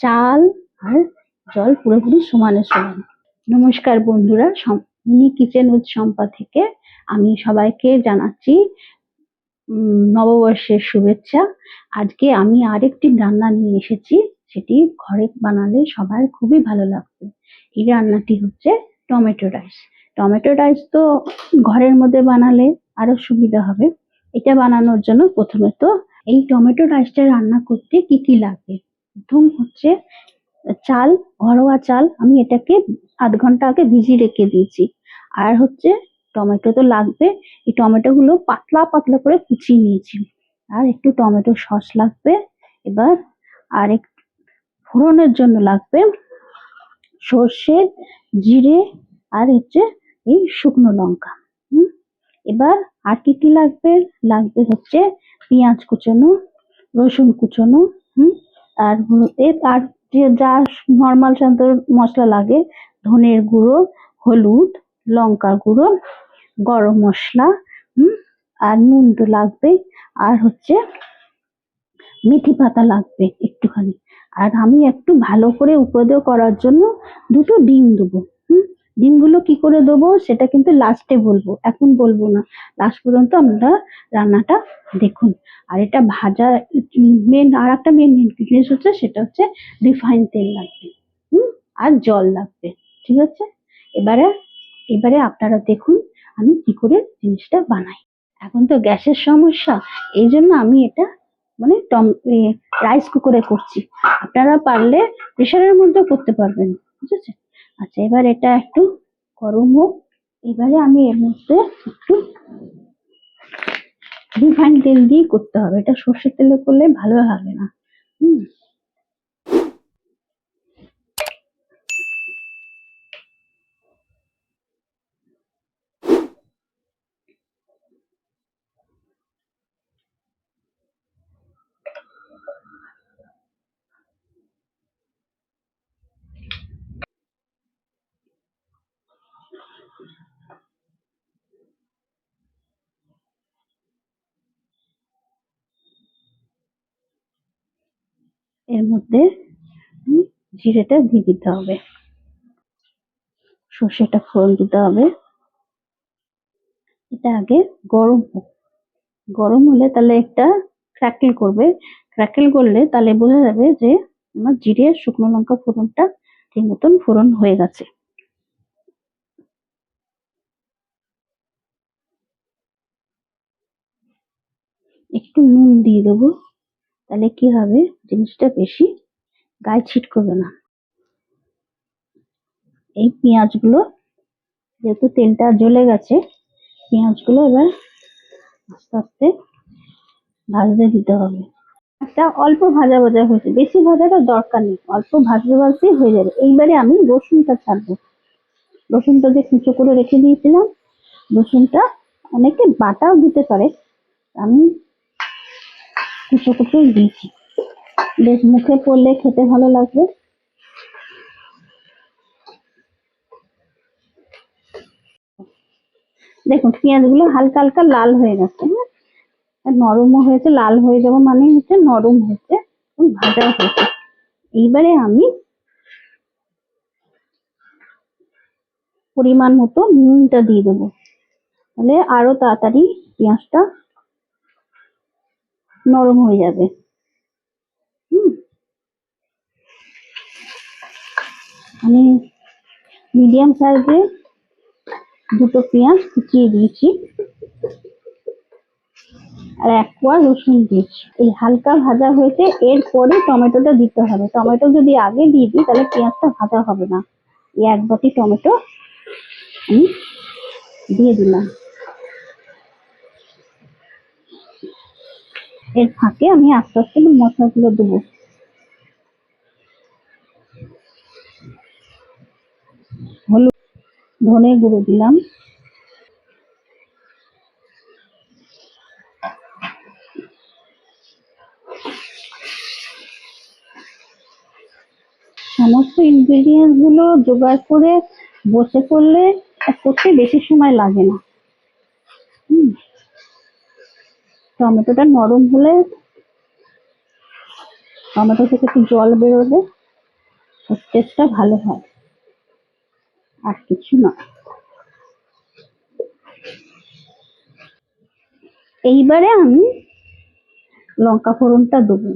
চাল আর জল পুরোপুরি সমানে সমান। নমস্কার বন্ধুরা, মিনি কিচেন উইথ শম্পা থেকে আমি সবাইকে জানাচ্ছি নববর্ষের শুভেচ্ছা। আজকে আমি আরেকটি রান্না নিয়ে এসেছি, সেটি ঘরে বানালে সবার খুবই ভালো লাগবে। এই রান্নাটি হচ্ছে টমেটো রাইস। টমেটো রাইস তো ঘরের মধ্যে বানালে আরো সুবিধা হবে। এটা বানানোর জন্য প্রথমে তো এই টমেটো রাইসটা রান্না করতে কি কি লাগবে, প্রথম হচ্ছে চাল, ঘরোয়া চাল। আমি এটাকে আধ ঘন্টা আগে ভিজিয়ে রেখে দিয়েছি। আর হচ্ছে টমেটো তো লাগবে, এই টমেটো গুলো পাতলা পাতলা করে কুচিয়ে নিয়েছি। আর একটু টমেটো সস লাগবে। এবার আর এক ফোড়নের জন্য লাগবে সর্ষে, জিরে, আর হচ্ছে এই শুকনো লঙ্কা। এবার আর কি কি লাগবে, লাগবে হচ্ছে পেঁয়াজ কুচোনো, রসুন কুচোনো, আর আর যে যা নর্মাল সাধারণ মশলা লাগে, ধনের গুঁড়ো, হলুদ, লঙ্কা গুঁড়ো, গরম মশলা, আর নুন তো লাগবে। আর হচ্ছে মেথি পাতা লাগবে একটুখানি। আর আমি একটু ভালো করে উপদেয় করার জন্য দুটো ডিম দেবো। ডিমগুলো কি করে দেবো সেটা কিন্তু লাস্টে বলবো, এখন বলবো না। লাস্ট পর্যন্ত আমরা রান্নাটা দেখুন। আর এটা ভাজা আর একটা মেন জিনিস হচ্ছে, সেটা হচ্ছে রিফাইন তেল লাগবে, আর জল লাগবে। ঠিক আছে, এবারে এবারে আপনারা দেখুন আমি কি করে জিনিসটা বানাই। এখন তো গ্যাসের সমস্যা, এই জন্য আমি এটা মানে রাইস কুকারে করছি। আপনারা পারলে প্রেসারের মধ্যেও করতে পারবেন, ঠিক আছে। আচ্ছা, এবার এটা একটু গরম হোক। এবারে আমি এর মধ্যে একটু রিফাইন তেল দিয়ে করতে হবে, এটা সর্ষের তেলে করলে ভালো হবে না। এর মধ্যে জিরেটা দিয়ে দিতে হবে, সর্ষেটা ফোড়ন দিতে হবে। এটা আগে গরম হোক, গরম হলে তাহলে একটা ক্র্যাকেল করবে। ক্র্যাকেল করলে তাহলে বোঝা যাবে যে আমার জিরে শুকনো লঙ্কা ফোড়নটা ঠিক মতন ফোড়ন হয়ে গেছে। একটু নুন দিয়ে দেবো, তাহলে কি হবে, জিনিসটা বেশি গায়ে ছিটকবে না। এই পেঁয়াজগুলো, যেহেতু তেলটা জ্বলে গেছে, পেঁয়াজগুলো এবার আস্তে আস্তে ভাজতে দিতে হবে। একটা অল্প ভাজা ভাজা হয়েছে, বেশি ভাজাটা দরকার নেই, অল্প ভাজতে ভাজতেই হয়ে যাবে। এইবারে আমি রসুনটা ছাড়বো। রসুনটা যে কুচো করে রেখে দিয়েছিলাম, রসুনটা অনেকে বাটাও দিতে পারে, আমি কুচো কুচো দিয়েছি, বেশ মুখে পড়লে খেতে ভালো লাগবে। দেখুন পেঁয়াজগুলো হালকা হালকা লাল হয়ে গেছে, নরমও হয়েছে। লাল হয়ে যাওয়া মানে হচ্ছে নরম হয়েছে, ভাজা হয়েছে। এইবারে আমি পরিমাণ মতো নুনটা দিয়ে দেবো, তাহলে আরো তাড়াতাড়ি পেঁয়াজটা নরম হয়ে যাবে। আমি মিডিয়াম সাইজে দুটো পেঁয়াজ কুচিয়ে দিয়েছি, আর এক কোয়া রসুন দিয়েছি। এই হালকা ভাজা হয়েছে, এরপরে টমেটোটা দিতে হবে। টমেটো যদি আগে দিয়ে দিই তাহলে পেঁয়াজটা ভাজা হবে না। এই এক বাটি টমেটো আমি দিয়ে দিলাম। এর ফাঁকে আমি আস্তে আস্তে মশলাগুলো দেবো। হলুদ, ধনে গুঁড়ো দিলাম, সমস্ত ইনগ্রেডিয়েন্টস গুলো জোগাড় করে বসে করলে করতে বেশি সময় লাগে না। টমেটোটা নরম হলে টমেটো থেকে একটু জল বেরোলে টেস্টটা ভালো হয়, আর কিছু না। এইবারে আমি লঙ্কা ফোড়নটা দেবো,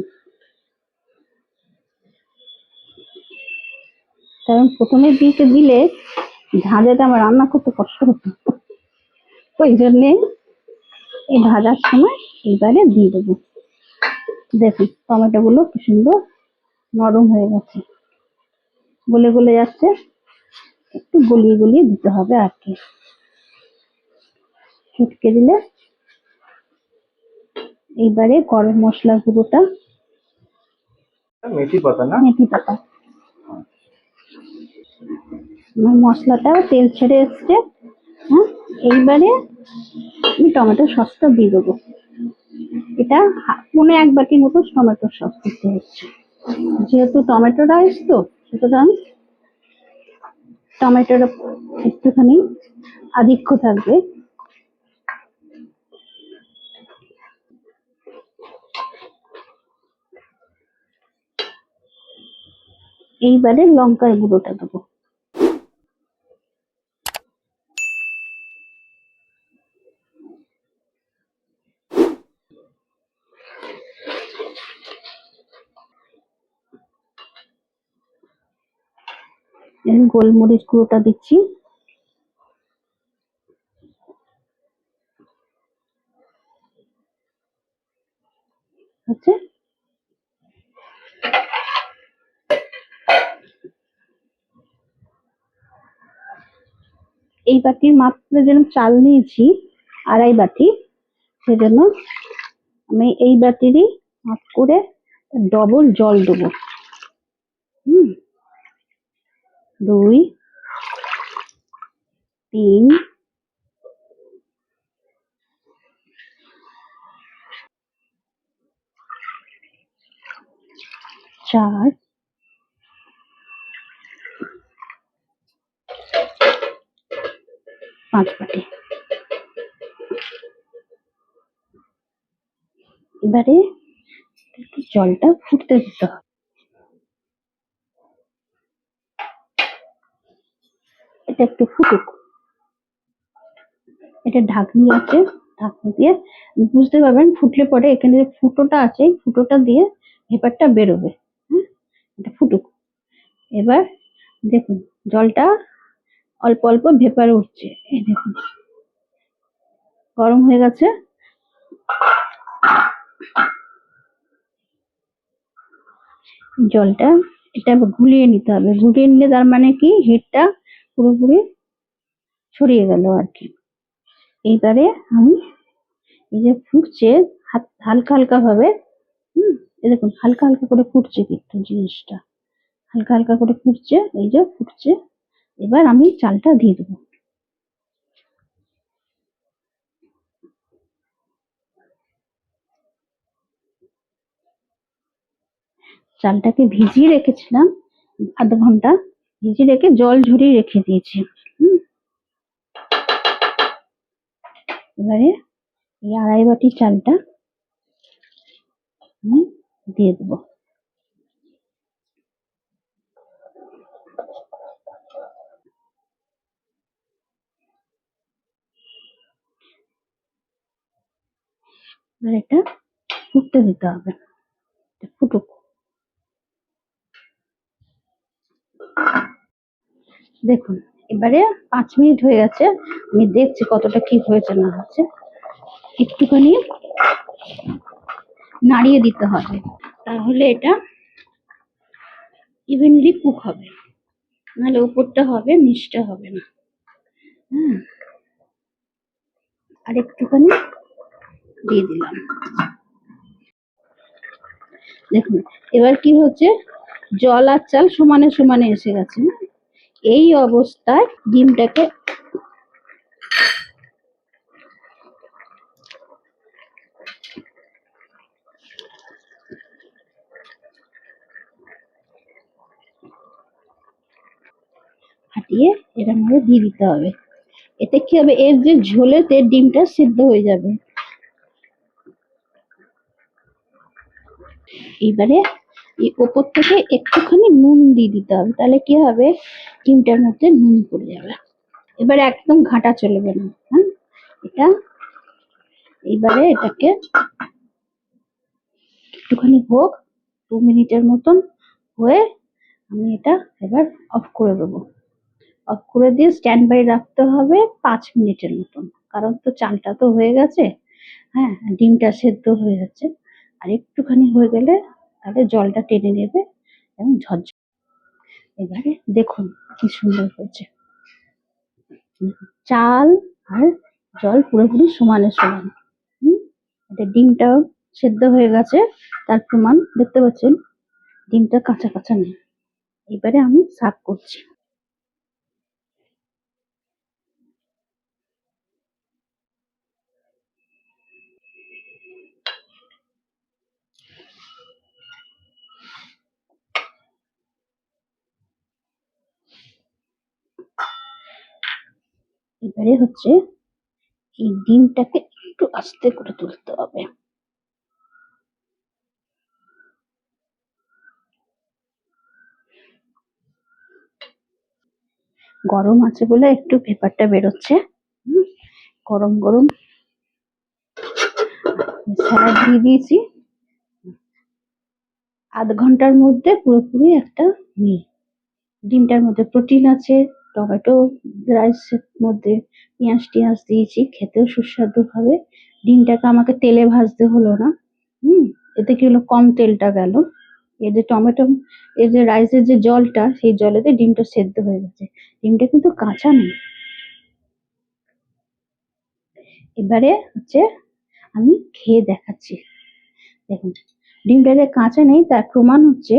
কারণ প্রথমে দিলে ঝাঁঝাটা আমার রান্না করতে কষ্ট হতো, ওই জন্যে এই ভাজার সময় এইবারে দিয়ে দেবো। দেখুন টমেটো গুলো কি সুন্দর নরম হয়ে গেছে, গলে গলে যাচ্ছে, একটু গলিয়ে গলিয়ে দিতে হবে আর কি, ছুটকে দিলে। এইবারে গরম মশলা গুঁড়োটা, মেথি পাতা না, মেথি পাতা, মশলাটা তেল ছেড়ে এসছে। হ্যাঁ, এইবারে আমি টমেটো সসটা দিয়ে দেবো। এটা 1 বাটির মতো টমেটো সস দিতে হচ্ছে, যেহেতু টমেটো রাইস তো, সুতরাং টমেটোর একটুখানি আধিক্য থাকবে। এইবারে লঙ্কার গুঁড়োটা দেবো, গোলমরিচ গুঁড়োটা দিচ্ছি, আচ্ছা। এই বাটির মাত্রা যেন চাল নিয়েছি 2.5 বাটি, সেজন্য আমি এই বাটিরই মাপ করে ডবল জল দেবো। 2, 3, 4, 5 বাটি। এবারে জলটা ফুটতে দিতে হবে, এটা একটু ফুটুক। এটা ঢাকনি আছে, ঢাকনি দিয়ে বুঝতে পারবেন, ফুটলে পরে এখানে যে ফুটোটা আছে, ফুটোটা দিয়ে ভেপারটা বেরোবে। হ্যাঁ, এটা ফুটুক। এবার দেখুন জলটা অল্প অল্প ভেপার উঠছে, এই দেখুন গরম হয়ে গেছে। জলটা এটা ঘুলিয়ে নিতে হবে, ঘুলিয়ে নিলে তার মানে কি হিটটা পুরোপুরি ছড়িয়ে গেল আর কি। এইবারে আমি এই যে ফুটছে, হালকা হালকা ভাবে, এই দেখুন হালকা হালকা করে ফুটছে, কিন্তু জিনিসটা হালকা হালকা করে ফুটছে, এই যে ফুটছে। এবার আমি চালটা দিয়ে দেবো, চালটাকে ভিজিয়ে রেখেছিলাম 1/2 ঘন্টা, ভিজিয়ে রেখে জল ঝরিয়ে রেখে দিয়েছি। এবারে এই 2.5 বাটি চালটা আমি দিয়ে দেবো। এবার এটা ফুটতে দিতে হবে, ফুটুক। দেখুন এবারে 5 মিনিট হয়ে গেছে, আমি দেখছি কতটা কি হয়েছে না হয়েছে, একটুখানি নাড়িয়ে দিতে হবে, তাহলে এটা ইভেনলি কুক হবে, নাহলে উপরটা হবে নিচটা হবে না। আর একটুখানি দিয়ে দিলাম। দেখুন এবার কি হচ্ছে, জল আর চাল সমানে সমানে এসে গেছে। এই অবস্থায় ডিমটাকে ফাটিয়ে এরকম ভাবে দিয়ে দিতে হবে। এতে কি হবে, এর যে ঝোলেতে ডিমটা সিদ্ধ হয়ে যাবে। এইবারে এই ওপর থেকে একটুখানি নুন দিয়ে দিতে হবে, তাহলে কি হবে, ডিমটার মধ্যে নুন পড়ে যাবে। এবারে একদম ঘাঁটা চলবে না, হ্যাঁ, এটা এবারে এটাকে একটুখানি হোক, 2 মিনিটের মতন হয়ে আমি এটা এবার অফ করে দেবো। অফ করে দিয়ে স্ট্যান্ড বাই রাখতে হবে 5 মিনিটের মতন, কারণ তো চালটা তো হয়ে গেছে, হ্যাঁ, ডিমটা সেদ্ধ হয়ে যাচ্ছে। আর একটুখানি হয়ে গেলে তাহলে জলটা টেনে নেবে এবং ঝরঝরে। এবারে দেখুন কি সুন্দর হয়েছে, চাল আর জল পুরোপুরি সমানে সমান। এটা ডিমটাও সেদ্ধ হয়ে গেছে, তার প্রমাণ দেখতে পাচ্ছেন, ডিমটা কাঁচা কাঁচা নেই। এবারে আমি সার্ভ করছি। এবারে হচ্ছে এই ডিমটাকে একটু আস্তে করে তুলতে হবে। গরম আছে বলে একটু ভেপারটা বেরোচ্ছে। গরম গরম স্যালাড দিয়ে দিয়েছি, 0.5 ঘন্টার মধ্যে পুরোপুরি একটা মিল। ডিমটার মধ্যে প্রোটিন আছে, টমেটো রাইসের মধ্যে পেঁয়াজ টিয়াজ দিয়েছি, খেতেও সুস্বাদু হবে। ডিমটাকে আমাকে তেলে ভাজতে হলো না। এতে কি হলো, কম তেলটা গেল। এই যে টমেটো, এই যে রাইসের যে জলটা, সেই জলেতে ডিমটা সেদ্ধ হয়ে গেছে। ডিমটা কিন্তু কাঁচা নেই। এবারে হচ্ছে আমি খেয়ে দেখাচ্ছি। দেখুন, ডিমটা যে কাঁচা নেই তার প্রমাণ হচ্ছে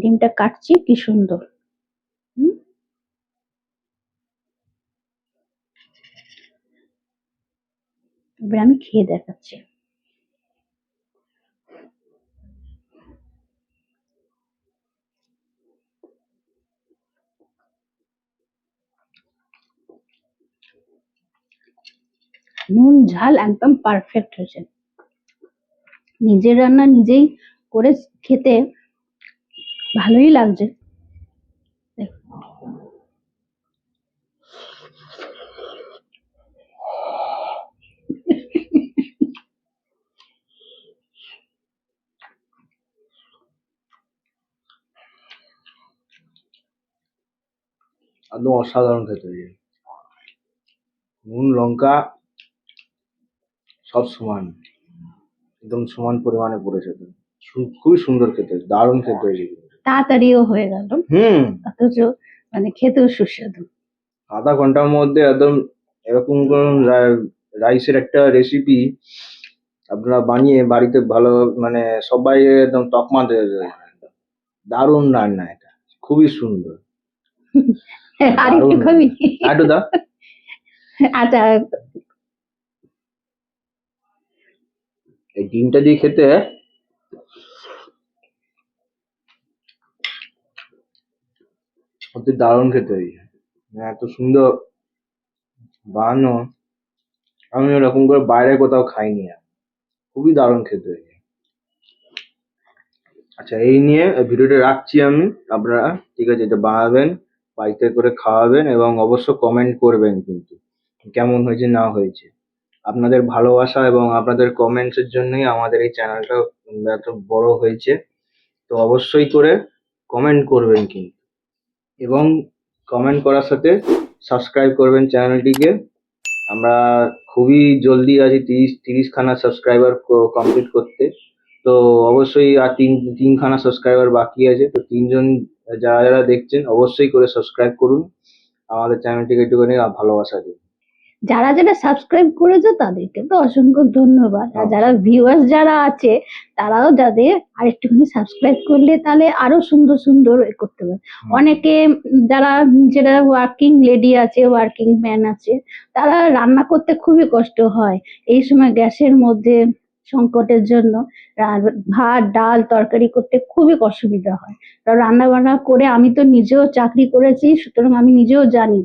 ডিমটা কাটছি কি সুন্দর। হুম, এবার আমি খেয়ে দেখাচ্ছি। নুন ঝাল একদম পারফেক্ট হয়েছে। নিজের রান্না নিজেই করে খেতে ভালোই লাগছে। একদম অসাধারণ খেতে হয়েছে। নুন লঙ্কা সব সমান, একদম সমান পরিমাণে পড়েছে তো। খুবই সুন্দর খেতে, দারুণ খেতে হয়েছে। তাড়াতাড়িও হয়ে গেল, অথচ মানে খেতেও সুস্বাদু। 0.5 ঘন্টার মধ্যে একদম এরকম রাইসের একটা রেসিপি আপনারা বানিয়ে বাড়িতে ভালো, মানে সবাই একদম তকমা দেবে। দারুণ রান্না এটা, খুবই সুন্দর। আর দারুণ একটু খাবি? একটু দাও। আচ্ছা, এই ডিমটা দিয়ে খেতে অতি দারুণ খেতে হয়েছে, এত সুন্দর বানানো, আমি এরকম করে বাইরে কোথাও খাইনি। খুবই দারুণ খেতে হয়েছে। আচ্ছা, এই নিয়ে ভিডিওটা রাখছি আমি। আপনারা ঠিক আছে, এটা বানাবেন, বাড়িতে করে খাওয়াবেন এবং অবশ্য কমেন্ট করবেন কিন্তু কেমন হয়েছে না হয়েছে। আপনাদের ভালোবাসা এবং আপনাদের কমেন্টস এর জন্যই আমাদের এই চ্যানেলটা এত বড় হয়েছে। তো অবশ্যই করে কমেন্ট করবেন কিন্তু, এবং কমেন্ট করার সাথে সাবস্ক্রাইব করবেন চ্যানেলটিকে। আমরা খুবই জলদি আছি 30খানা সাবস্ক্রাইবার কমপ্লিট করতে। তো অবশ্যই আর তিনখানা সাবস্ক্রাইবার বাকি আছে। তো তিনজন যারা যারা দেখছেন অবশ্যই করে সাবস্ক্রাইব করুন, আমাদের চ্যানেলটিকে একটুখানি ভালোবাসা দিন। যারা যারা সাবস্ক্রাইব করেছো তাদেরকে তো অসংখ্য ধন্যবাদ। আর যারা ভিউয়ার্স যারা আছে তারাও যাদের আরেকটুখানি সাবস্ক্রাইব করলে তাহলে আরো সুন্দর সুন্দর করতে পারে। অনেকে যারা নিজেরা ওয়ার্কিং লেডি আছে, ওয়ার্কিং ম্যান আছে, তারা রান্না করতে খুবই কষ্ট হয় এই সময় গ্যাসের মধ্যে সংকটের জন্য। ভাত ডাল তরকারি করতে খুবই অসুবিধা হয়। রান্না বান্না করে, আমি তো নিজেও চাকরি করেছি, সুতরাং আমি নিজেও জানি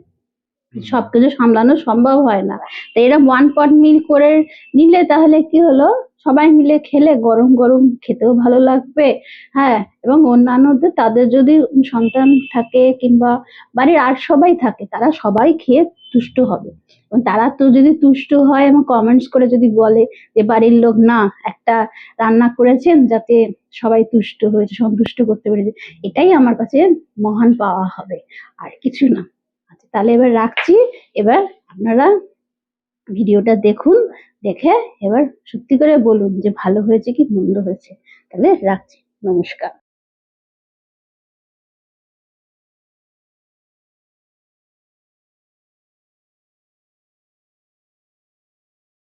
সবকিছু সামলানো সম্ভব হয় না। তো এরকম ওয়ান পট মিল করে নিলে তাহলে কি হলো, সবাই মিলে খেলে গরম গরম খেতেও ভালো লাগবে। হ্যাঁ, এবং অন্যান্যদের তাদের যদি সন্তান থাকে কিংবা বাড়ির আর সবাই থাকে, তারা সবাই খেয়ে তুষ্ট হবে। এবং তারা তো যদি তুষ্ট হয় এবং কমেন্টস করে যদি বলে যে বাড়ির লোক না একটা রান্না করেছেন যাতে সবাই তুষ্ট হয়েছে, সন্তুষ্ট করতে পেরেছে, এটাই আমার কাছে মহান পাওয়া হবে, আর কিছু না। আচ্ছা, তাহলে এবার রাখছি। এবার আপনারা ভিডিওটা দেখুন, দেখে এবার সত্যি করে বলুন যে ভালো হয়েছে কি মন্দ হয়েছে। তাহলে রাখছি, নমস্কার।